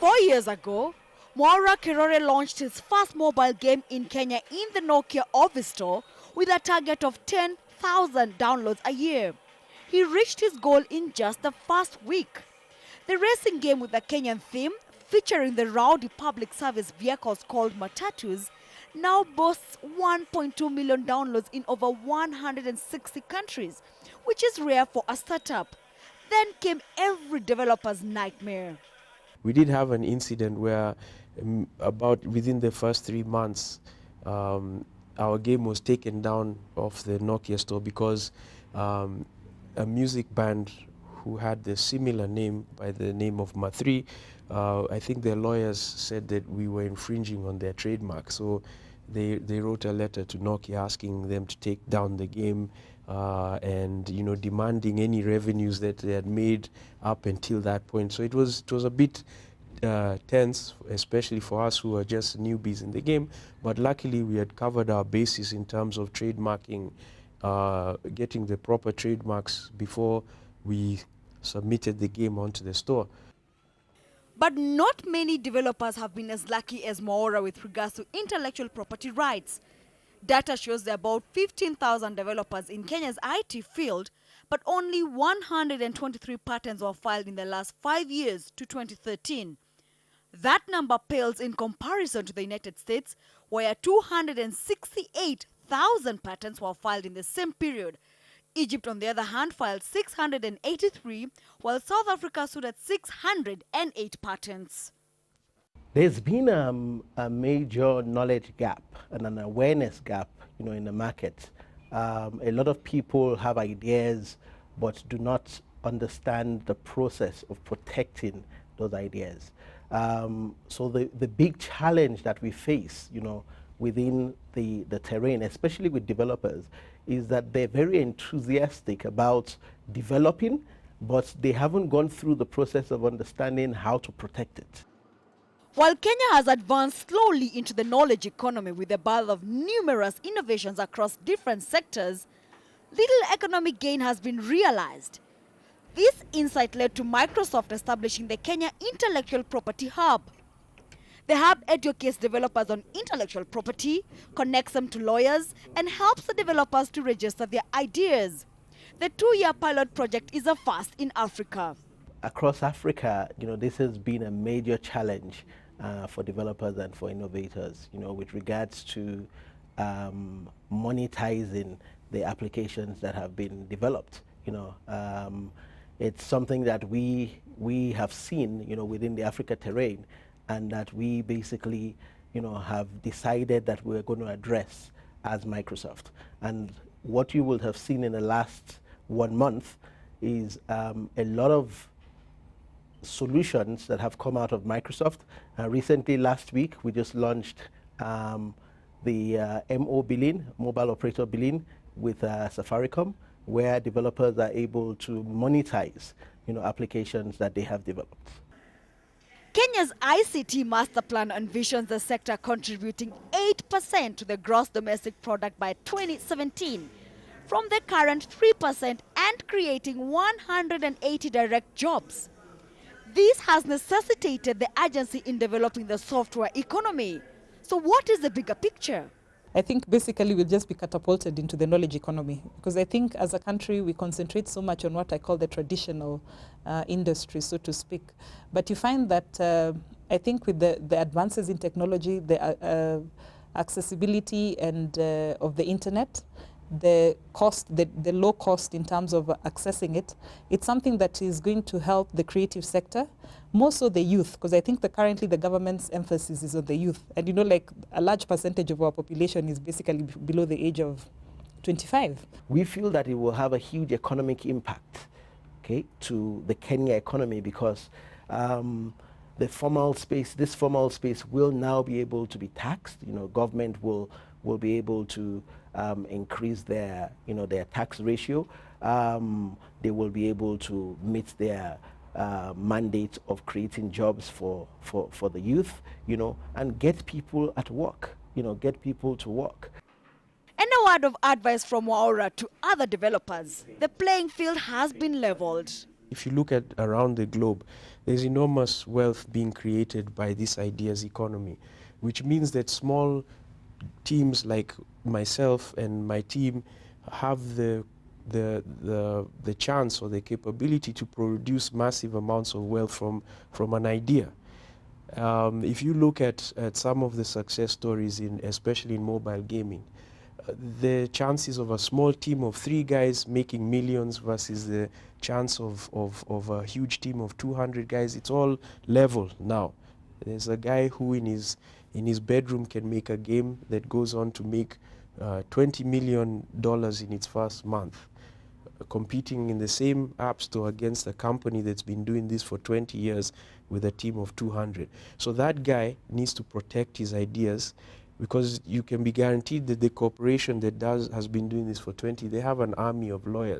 4 years ago, Mwaura Kirore launched his first mobile game in Kenya in the Nokia Office Store with a target of 10,000 downloads a year. He reached his goal in just the first week. The racing game with a Kenyan theme, featuring the rowdy public service vehicles called matatus, now boasts 1.2 million downloads in over 160 countries, which is rare for a startup. Then came every developer's nightmare. We did have an incident where about within the first 3 months, our game was taken down off the Nokia store because a music band who had the similar name by the name of Ma3, I think their lawyers said that we were infringing on their trademark. So they wrote a letter to Nokia asking them to take down the game and demanding any revenues that they had made up until that point. So it was a bit tense, especially for us who are just newbies in the game. But luckily we had covered our bases in terms of trademarking, getting the proper trademarks before we submitted the game onto the store. But not many developers have been as lucky as Mwaura with regards to intellectual property rights. Data shows there are about 15,000 developers in Kenya's IT field, but only 123 patents were filed in the last 5 years to 2013. That number pales in comparison to the United States, where 268,000 patents were filed in the same period. Egypt, on the other hand, filed 683, while South Africa stood at 608 patents. There's been a major knowledge gap and an awareness gap, in the market. A lot of people have ideas but do not understand the process of protecting those ideas. So the big challenge that we face, within the terrain, especially with developers, is that they're very enthusiastic about developing, but they haven't gone through the process of understanding how to protect it. While Kenya has advanced slowly into the knowledge economy with the birth of numerous innovations across different sectors, little economic gain has been realized. This insight led to Microsoft establishing the Kenya Intellectual Property Hub. The hub educates developers on intellectual property, connects them to lawyers, and helps the developers to register their ideas. The 2-year pilot project is a first in Africa. Across Africa, this has been a major challenge for developers and for innovators, with regards to monetizing the applications that have been developed. It's something that we have seen, within the Africa terrain, and that we basically, have decided that we're going to address as Microsoft. And what you will have seen in the last 1 month is a lot of solutions that have come out of Microsoft. Recently, last week, we just launched the MO billing, mobile operator billing, with Safaricom, where developers are able to monetize, applications that they have developed. Kenya's ICT master plan envisions the sector contributing 8% to the gross domestic product by 2017, from the current 3%, and creating 180 direct jobs. This has necessitated the urgency in developing the software economy. So what is the bigger picture? I think basically we'll just be catapulted into the knowledge economy, because I think as a country we concentrate so much on what I call the traditional industry, so to speak. But you find that I think with the advances in technology, the accessibility and of the internet, the cost, the low cost in terms of accessing it, it's something that is going to help the creative sector, more so the youth, because I think currently the government's emphasis is on the youth. And like a large percentage of our population is basically below the age of 25. We feel that it will have a huge economic impact, to the Kenya economy, because the formal space, this formal space will now be able to be taxed. Government will be able to increase their tax ratio. They will be able to meet their mandate of creating jobs for the youth, and get people at work, get people to work. And a word of advice from Mwaura to other developers: the playing field has been leveled. if you look at around the globe, there's enormous wealth being created by this ideas economy, which means that small teams like myself and my team have the chance or the capability to produce massive amounts of wealth from an idea. If you look at some of the success stories, especially in mobile gaming, the chances of a small team of 3 guys making millions versus the chance of a huge team of 200 guys, it's all level now. There's a guy who in his bedroom can make a game that goes on to make $20 million in its first month, competing in the same app store against a company that's been doing this for 20 years with a team of 200. So that guy needs to protect his ideas, because you can be guaranteed that the corporation that has been doing this for 20, they have an army of lawyers.